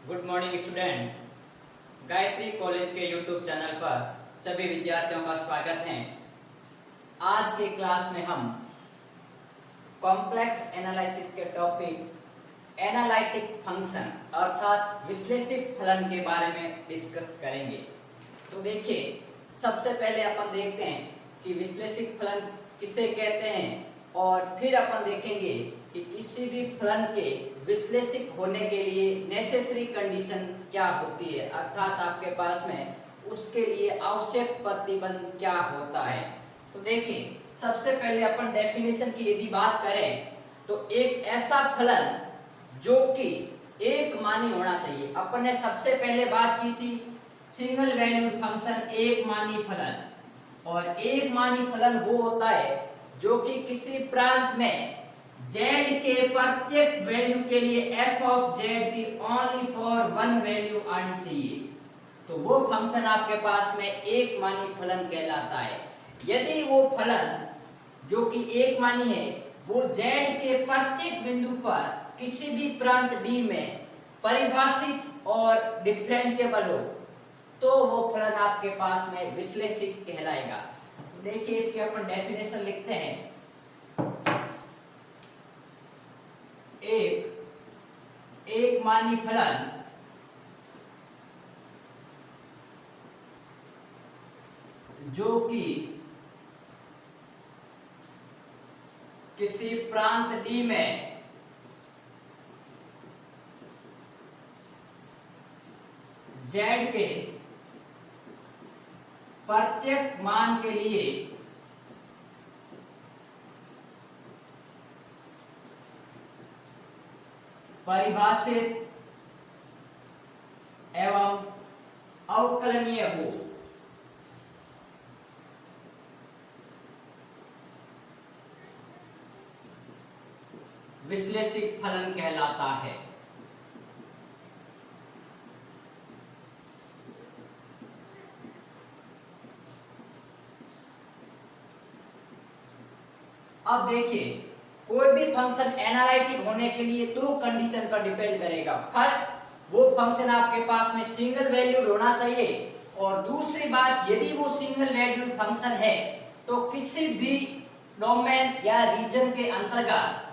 Good morning student. Gayatri college के YouTube channel पर सभी विद्यार्थियों का स्वागत है। आज के क्लास में हम कॉम्प्लेक्स एनालिसिस के टॉपिक एनालिटिक फंक्शन अर्थात विश्लेषित फलन के बारे में डिस्कस करेंगे। तो देखिए, सबसे पहले अपन देखते हैं कि विश्लेषित फलन किसे कहते हैं और फिर अपन देखेंगे कि किसी भी फलन के विश्लेषित होने के लिए नेसेसरी कंडीशन क्या होती है, अर्थात आपके पास में उसके लिए आवश्यक प्रतिबंध क्या होता है। तो देखिए, सबसे पहले अपन डेफिनेशन की यदि बात करें तो एक ऐसा फलन जो कि एक मानी होना चाहिए। अपन ने सबसे पहले बात की थी सिंगल वैल्यूड फंक्शन एक मानी फलन, और एक मानी फलन वो होता है जो कि किसी प्रांत में z के प्रत्येक वैल्यू के लिए f ऑफ z की ओनली फॉर वन वैल्यू आनी चाहिए। तो वो फंक्शन आपके पास में एक मानी फलन कहलाता है। यदि वो फलन जो कि एक मानी है वो z के प्रत्येक बिंदु पर किसी भी प्रांत b में परिभाषित और डिफरेंशिएबल हो तो वो फलन आपके पास में विश्लेषित कहलाएगा। देखिए, इसके अपन डेफिनेशन लिखते हैं। एक मानी फलन जो कि किसी प्रांत D में Z के प्रत्येक मान के लिए परिभाषित एवं अवकलनीय हो। विश्लेषित फलन कहलाता है। अब देखिए, कोई भी फंक्शन एनालिटिक होने के लिए दो कंडीशन पर डिपेंड करेगा। फर्स्ट, वो फंक्शन आपके पास में सिंगल वैल्यूड होना चाहिए, और दूसरी बात, यदि वो सिंगल वैल्यूड फंक्शन है तो किसी भी डोमेन या रीजन के अंतर्गत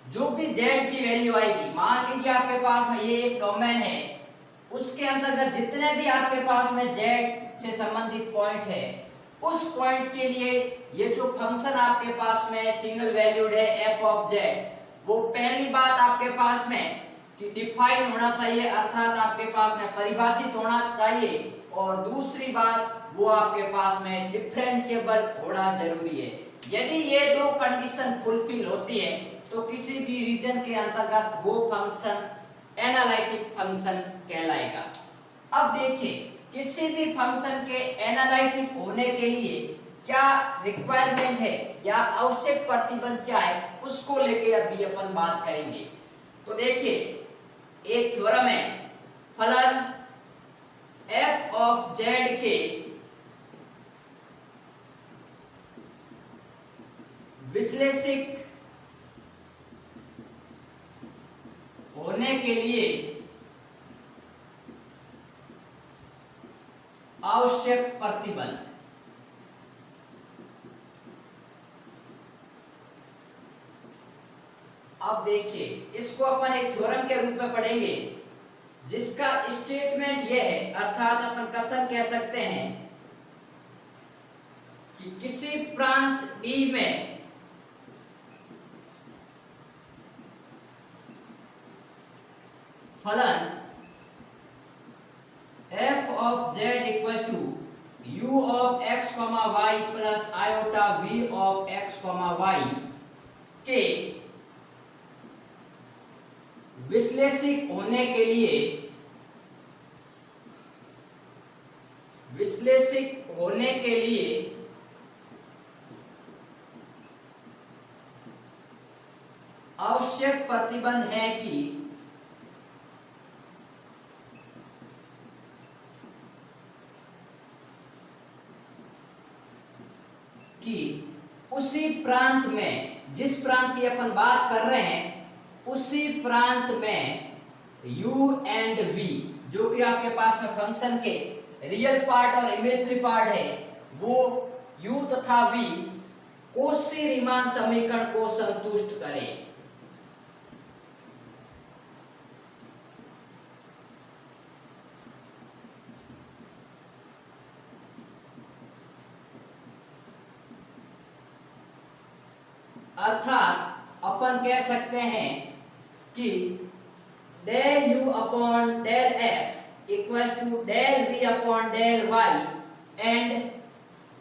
जो भी z की वैल्यू आएगी, मान लीजिए आपके पास में ये एक डोमेन है, उसके अंतर्गत जितने भी आपके पास में z से संबंधित पॉइंट है, उस पॉइंट के लिए ये जो फंक्शन आपके पास में सिंगल वैल्यूड है f ऑफ z, वो पहली बात आपके पास में कि डिफाइन होना चाहिए, अर्थात आपके पास में परिभाषित होना चाहिए, और दूसरी बात वो आपके पास में डिफरेंशिएबल होना जरूरी है। यदि ये दो कंडीशन फुलफिल होती है तो किसी भी रीजन के अंतर्गत वो फंक्शन एनालिटिक फंक्शन कहलाएगा। अब देखिए, किसी भी फंक्शन के एनालिटिक होने के लिए क्या रिक्वायरमेंट है या आवश्यक प्रतिबंध क्या है, उसको लेके अभी अपन बात करेंगे। तो देखिए, एक थ्योरम है, फलन f ऑफ z के विश्लेषित होने के लिए आवश्यक प्रतिबंध। अब देखिए, इसको अपन एक थ्योरम के रूप में पढ़ेंगे जिसका स्टेटमेंट यह है, अर्थात अपन कथन कह सकते हैं कि किसी प्रांत B में फलन f of z equal to u of x, y plus iota v of x, y के विश्लेषित होने के लिए आवश्यक प्रतिबंध है कि उसी प्रांत में, जिस प्रांत की अपन बात कर रहे हैं, उसी प्रांत में u एंड v, जो कि आपके पास में फंक्शन के रियल पार्ट और इमेजिनरी पार्ट है, वो u तथा v कोशी रीमान समीकरण को संतुष्ट करें। अर्थात अपन कह सकते हैं कि del u upon del x equal to del v upon del y and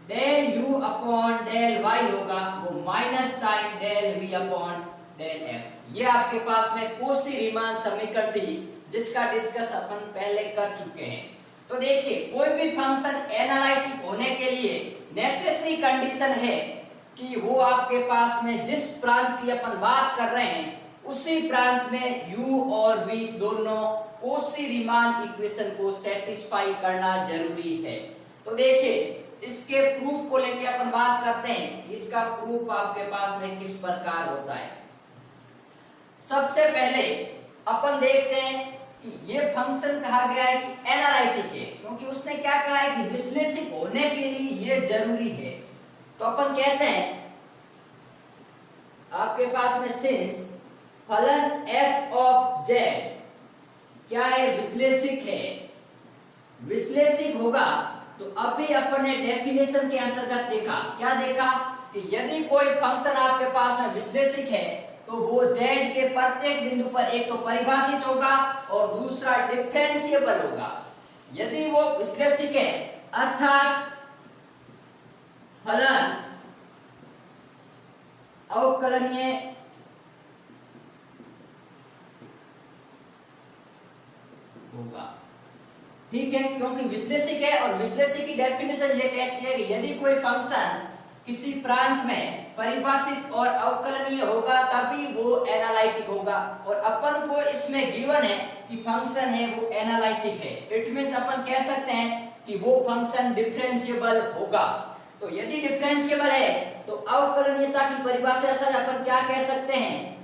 del u upon del y होगा वो minus time del v upon del x। ये आपके पास में कोशी रीमान समीकरण थी जिसका डिस्कस अपन पहले कर चुके हैं। तो देखिए, कोई भी फंक्शन एनालिटिक होने के लिए नेसेसरी कंडीशन है कि वो आपके पास में जिस प्रांत की अपन बात कर रहे हैं उसी प्रांत में u और v दोनों कोशी रीमान इक्वेशन को सेटिस्फाई करना जरूरी है। तो देखिए, इसके प्रूफ को लेके अपन बात करते हैं। इसका प्रूफ आपके पास में किस प्रकार होता है। सबसे पहले अपन देखते हैं कि ये फंक्शन कहा गया है कि एनालिटिक है, क्योंकि उसने क्या कहा है कि विश्लेषक होने के लिए ये जरूरी है। तो अपन कहते हैं आपके पास में सिंस फलन f ऑफ z क्या है, विश्लेषक है। विश्लेषक होगा तो अभी अपन ने डेफिनेशन के अंतर्गत देखा, क्या देखा कि यदि कोई फंक्शन आपके पास में विश्लेषक है तो वो z के प्रत्येक बिंदु पर एक तो परिभाषित होगा और दूसरा डिफरेंशिएबल होगा। यदि वो विश्लेषक है अर्थात फलन अवकलनीय होगा, ठीक है, क्योंकि विश्लेषक है और विश्लेषक की डेफिनेशन ये कहती है कि यदि कोई फंक्शन किसी प्रांत में परिभाषित और अवकलनीय होगा तभी वो एनालिटिक होगा। और अपन को इसमें गिवन है कि फंक्शन है वो एनालिटिक है। इट मींस अपन कह सकते हैं कि वो फंक्शन डिफरेंशिएबल होगा। तो यदि डिफरेंशिएबल है तो अवकलनीयता की परिभाषा से अपन क्या कह सकते हैं,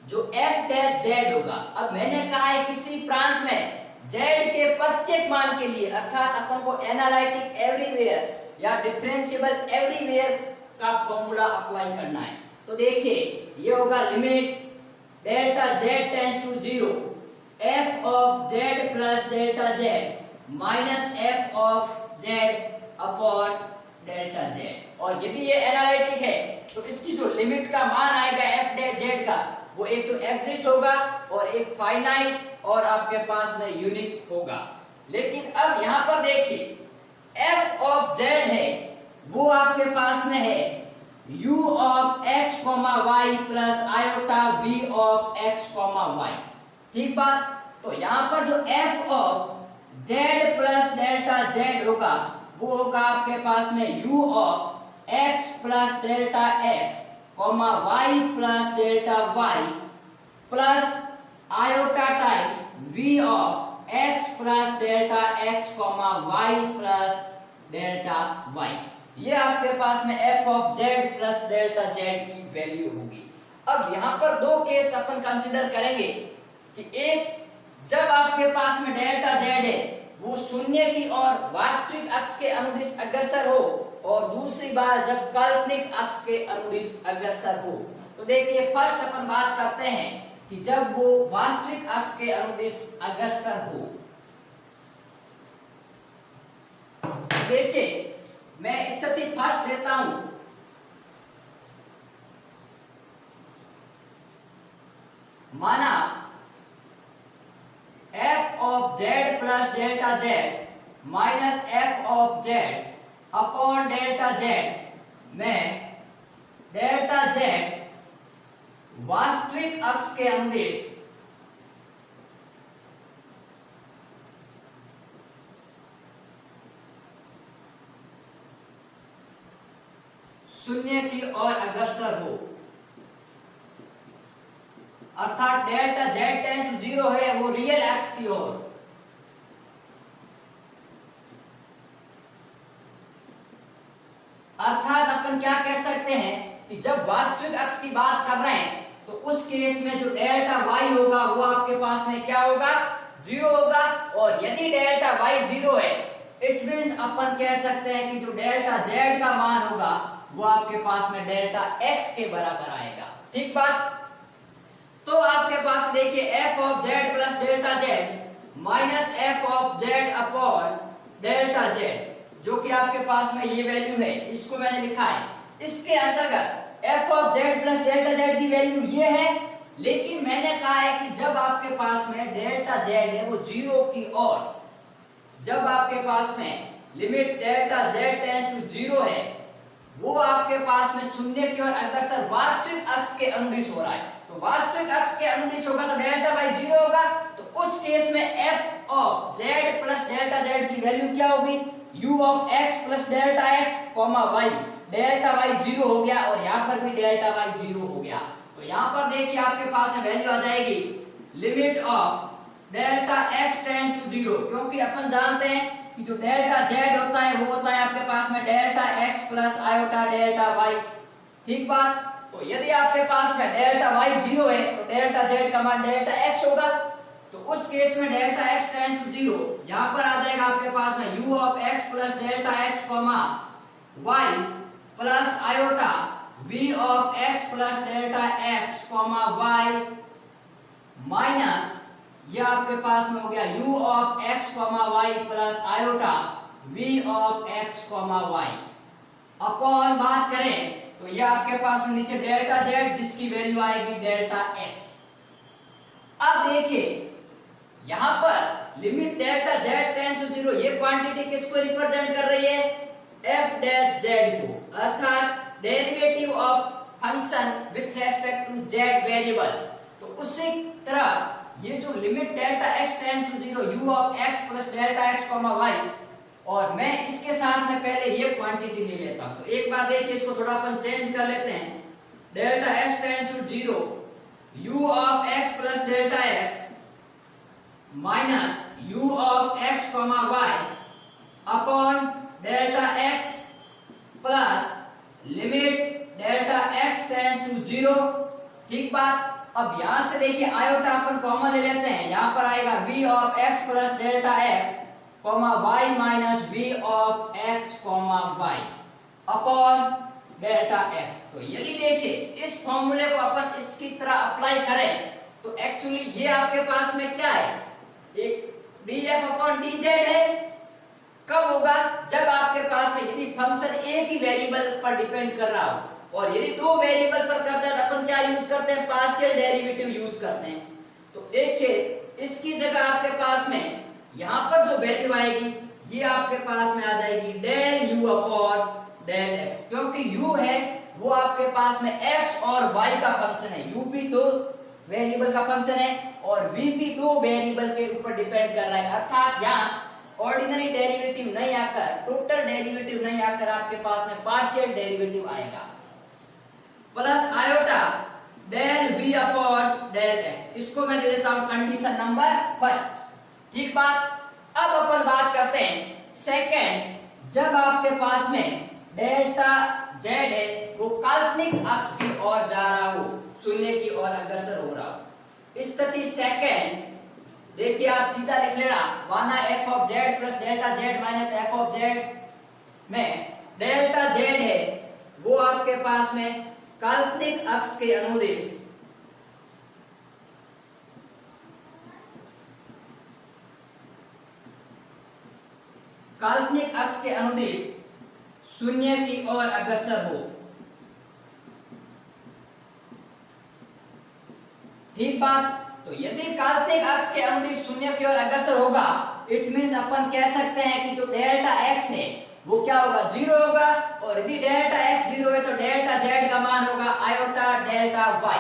जो f डैश z होगा। अब मैंने कहा है किसी प्रांत में z के प्रत्येक मान के लिए, अर्थात अपन को एनालिटिक एवरीवेयर या डिफरेंशिएबल एवरीवेयर का फॉर्मूला अप्लाई करना है। तो देखिए, ये होगा limit delta z tends to 0 f of z plus delta z minus f of z upon delta z। और यदि ये एनालिटिक है तो इसकी जो लिमिट का मान आएगा f डैश z का, वो एक तो एग्जिस्ट होगा और एक फाइनाइट और आपके पास में यूनिक होगा। लेकिन अब यहाँ पर देखिए, f ऑफ z है वो आपके पास में है u of x, y plus iota v of x, y। ठीक बात। तो यहाँ पर जो f of z plus delta z होगा वो होगा आपके पास में u of x plus delta x, y plus delta y plus iota times v of x plus delta x, y plus delta y। ये आपके पास में f of z plus delta z की वैल्यू होगी। अब यहाँ पर दो केस अपन कंसीडर करेंगे कि एक, जब आपके पास में डेल्टा z है वो शून्य की और वास्तविक अक्ष के अनुदिश अग्रसर हो, और दूसरी बार जब काल्पनिक अक्ष के अनुदिश अग्रसर हो। तो देखिए, फर्स्ट अपन बात करते हैं कि जब वो वास्तविक अक्ष के अनुदिश अग्रसर हो। देखिए, मैं स्थिति फर्स्ट लेता हूं। माना f of z plus delta z minus f of z upon delta z में डेल्टा z वास्तविक अक्ष के अनुदिश शून्य की ओर अग्रसर हो, अर्थात डेल्टा z टेंड्स टू 0 है वो रियल अक्ष की ओर। अर्थात अपन क्या कह सकते हैं कि जब वास्तविक अक्ष की बात कर रहे हैं तो उस केस में जो डेल्टा y होगा वो आपके पास में क्या होगा, 0 होगा। और यदि डेल्टा y 0 है, इट मींस अपन कह सकते हैं कि जो डेल्टा z का मान होगा वो आपके पास में डेल्टा x के बराबर आएगा। ठीक बात। तो आपके पास देखिए f of z plus delta z minus f of z upon delta z, जो कि आपके पास में ये वैल्यू है, इसको मैंने लिखा है। इसके अंतर्गत f of z plus delta z की वैल्यू ये है, लेकिन मैंने कहा है कि जब आपके पास में डेल्टा z है वो 0 की ओर, जब आपके पास में limit delta z tends to 0 है, वो आपके पास में शून्य की ओर अग्रसर वास्तविक अक्ष के अनुदिश हो रहा है। तो वास्तविक अक्ष के अनुदिश होगा तो डेल्टा बाई 0 होगा। तो उस केस में f of z plus delta z की वैल्यू क्या होगी, u of x plus delta x comma y। Delta y 0 हो गया और यहाँ पर भी डेल्टा y 0 हो गया। तो यहाँ पर देखिए आपके पास में वैल्यू आ जाएगी limit of delta x tends to 0, क्योंकि अपन जानते हैं कि जो डेल्टा z होता है वो होता है आपके पास में delta x plus iota delta y। ठीक बात। तो यदि आपके पास में डेल्टा y 0 है तो डेल्टा z का मान डेल्टा x होगा। तो उस केस में डेल्टा x टेंड्स टू 0, यहाँ पर आ जाएगा आपके पास में u of x plus delta x y plus iota v of x plus delta x y minus यह आपके पास में हो गया u of x y plus iota v of x y। Upon बात करें तो यह आपके पास में नीचे डेल्टा z जिसकी वैल्यू आएगी डेल्टा x। अब देखिए यहां पर limit delta z tends to 0, ये क्वांटिटी किसको रिप्रेजेंट कर रही है, f डैश z को, अर्थात derivative of function with respect to z variable. तो उसी तरह ये जो limit delta x tends to 0 u of x plus delta x y, और मैं इसके साथ में पहले ये क्वांटिटी ले लेता हूं। तो एक बार देखिए इसको थोड़ा अपन चेंज कर लेते हैं। Delta x tends to 0 u of x plus delta x minus u of x y upon delta x plus limit delta x tends to 0। ठीक बात। अब यहां से देखिए आयोटा अपन कॉमन ले लेते हैं, यहां पर आएगा v of x plus delta x y minus v of x y upon delta x। तो यदि देखिए इस फॉर्मूले को अपन इसकी तरह अप्लाई करें तो एक्चुअली ये आपके पास में क्या है, एक df अपॉन dz है। कब होगा, जब आपके पास में यदि फंक्शन एक ही वेरिएबल पर डिपेंड कर रहा हो, और यदि दो वेरिएबल पर करता है तो अपन क्या यूज करते हैं, पार्शियल डेरिवेटिव यूज करते हैं। तो देखिए इसकी जगह आपके पास में यहाँ पर जो वैल्यू आएगी ये आपके पास में आ जाएगी del u upon del x, क्योंकि u है वो आपके पास में x और y का फंक्शन है। u भी दो वेरिएबल का फंक्शन है और v भी दो वेरिएबल के ऊपर डिपेंड कर रहा है। अर्थात यहाँ ऑर्डिनरी डेरिवेटिव नहीं आकर, टोटल डेरिवेटिव नहीं आकर आपके पास में पार्शियल डेरिवेटिव आएगा। Plus iota del v upon del x, इसको मैं दे देता हूं कंडीशन नंबर फर्स्ट। ठीक बात। अब अपन बात करते हैं सेकंड, जब आपके पास में डेल्टा z है वो काल्पनिक अक्ष की ओर जा रहा हो, शून्य की ओर अग्रसर हो रहा हो। स्थिति सेकंड देखिए आप सीधा लिख लेना, माना f of z plus delta z minus f of z में डेल्टा z है वो आपके पास में काल्पनिक अक्ष के अनुदिश शून्य की ओर अग्रसर हो। ठीक बात। तो यदि काल्पनिक अक्ष के अनुदिश शून्य की ओर अग्रसर होगा, इट मींस अपन कह सकते हैं कि जो डेल्टा x है वो क्या होगा, 0 होगा। और यदि डेल्टा x 0 है तो डेल्टा z का मान होगा आयोटा डेल्टा y।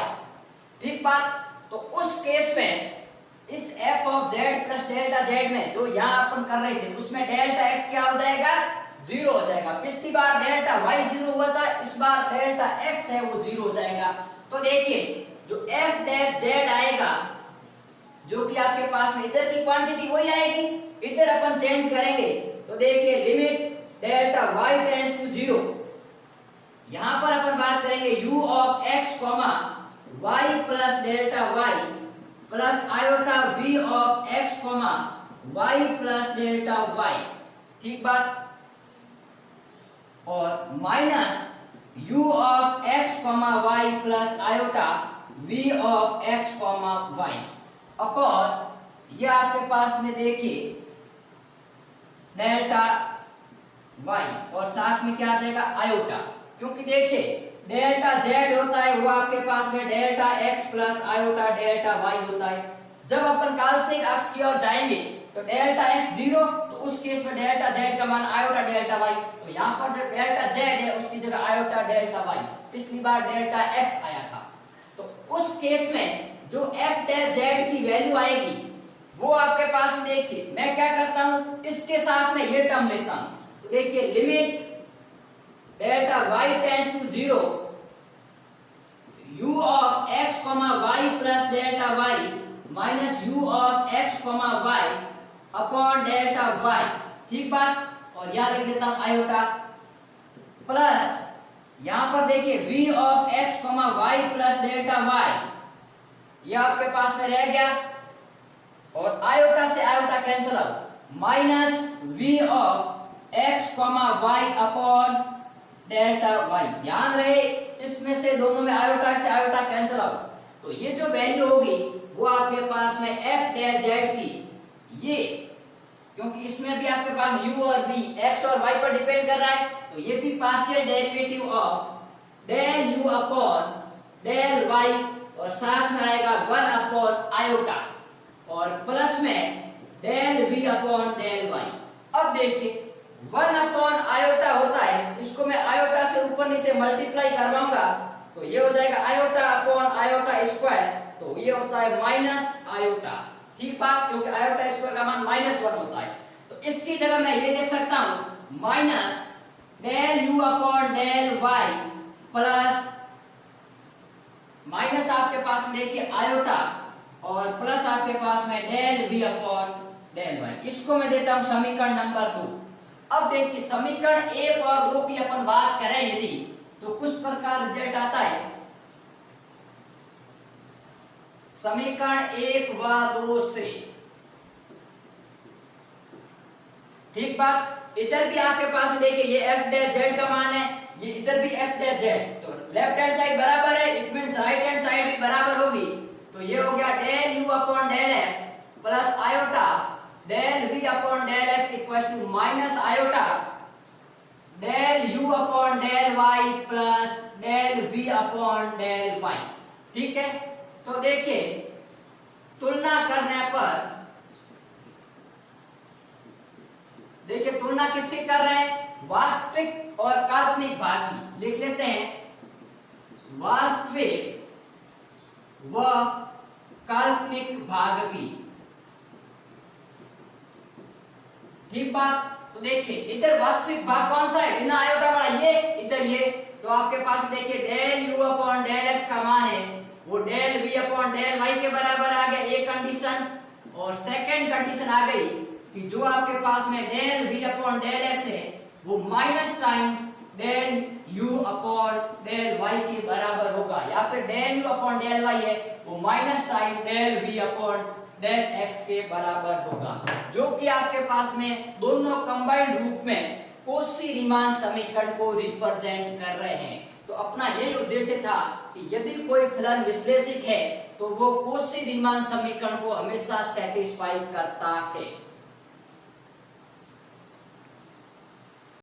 ठीक बात। तो उस केस में इस f of z plus delta z में जो यहाँ अपन कर रहे थे उसमें डेल्टा x क्या हो जाएगा, 0 हो जाएगा। पिछली बार डेल्टा y 0 हुआ था, इस बार डेल्टा x है वो 0 हो जाएगा। तो देखिए जो f डैश z आएगा जो कि आपके पास में इधर की क्वांटिटी वही आएगी, इधर अपन चेंज करेंगे। तो देखिए limit delta y tends to 0 यहां पर अपन बात करेंगे u of x comma y plus delta y plus iota v of x comma y plus delta y, ठीक बात, और minus u of x comma y plus iota v of x comma y upon ये आपके पास में देखिए delta y और साथ में क्या आ जाएगा आयोटा, क्योंकि देखिए डेल्टा z होता है वो आपके पास में delta x plus iota delta y होता है। जब अपन काल्पनिक अक्ष की ओर जाएंगे तो डेल्टा x 0, तो उस केस में डेल्टा z का मान आयोटा डेल्टा y, तो यहाँ पर जो डेल्टा z है उसकी जगह आयोटा डेल्टा y, पिछली बार डेल्टा x आया था, तो उस केस में जो f डेल z की वैल्यू आएगी वो आपके पास में देखिए मैं क्या करता हूं इसके साथ में ये टर्म लेता हूं, तो देखिए limit delta y tends to 0 u of x y plus delta y minus u of x y upon delta y, ठीक बात, और यहां लिख देता हूं आयोटा प्लस यहां पर देखिए v of x y plus delta y, ये आपके पास में रह गया और आयोटा से iota cancel out, minus v of x y upon delta y, ध्यान रहे इसमें से दोनों में आयोटा से आयोटा कैंसिल आउट, तो ये जो वैल्यू होगी वो आपके पास में f डेल z की ये, क्योंकि इसमें भी आपके पास u और v x और y पर डिपेंड कर रहा है, तो ये भी partial derivative of del u upon del y और साथ में आएगा 1 अपॉन आयोटा और प्लस में del v upon del y। अब देखिए 1 अपॉन आयोटा होता है, इसको मैं आयोटा से ऊपर नीचे मल्टीप्लाई करवाऊंगा तो ये हो जाएगा आयोटा अपॉन आयोटा स्क्वायर, तो ये होता है माइनस आयोटा, ठीक बात, क्योंकि आयोटा स्क्वायर का मान -1 होता है, तो इसकी जगह मैं ये देख सकता हूं minus del u upon del y plus minus आपके पास में देखिए आयोटा और प्लस आपके पास में del v upon del y, इसको मैं देता हूं समीकरण नंबर 2। अब देखिए समीकरण 1 और 2 की अपन बात करें यदि तो कुछ प्रकार रिजल्ट आता है, समीकरण 1 व 2 से, ठीक बात, इधर भी आपके पास में देखिए ये f डेल z का मान है, ये इधर भी f डेल z, तो लेफ्ट हैंड साइड बराबर है, it means right hand side भी बराबर होगी, तो ये हो गया del u upon del x plus iota del v upon del x equals to minus iota del u upon del y plus del v upon del y, ठीक है। तो देखिए तुलना करने पर देखिए तुलना किसकी कर रहे हैं, वास्तविक और काल्पनिक भाग की, लिख लेते हैं वास्तविक व काल्पनिक भाग की, ठीक बात। तो देखिए इधर वास्तविक भाग कौन सा है, बिना आयोटा वाला ये, इधर ये, तो आपके पास देखिए del u upon del x का मान है वो del v upon del y के बराबर आ गया, एक कंडीशन, और सेकंड कंडीशन आ गई कि जो आपके पास में del v upon del x है वो minus time del u upon del y के बराबर होगा, या फिर del u upon del y है वो minus time del v upon del x के बराबर होगा, जो कि आपके पास में दोनों कंबाइंड रूप में कोशी रीमान समीकरण को रिप्रेजेंट कर रहे हैं। तो अपना यही उद्देश्य था कि यदि कोई फलन विश्लेषिक है तो वो कोशी रीमान समीकरण को हमेशा सेटिस्फाई करता है।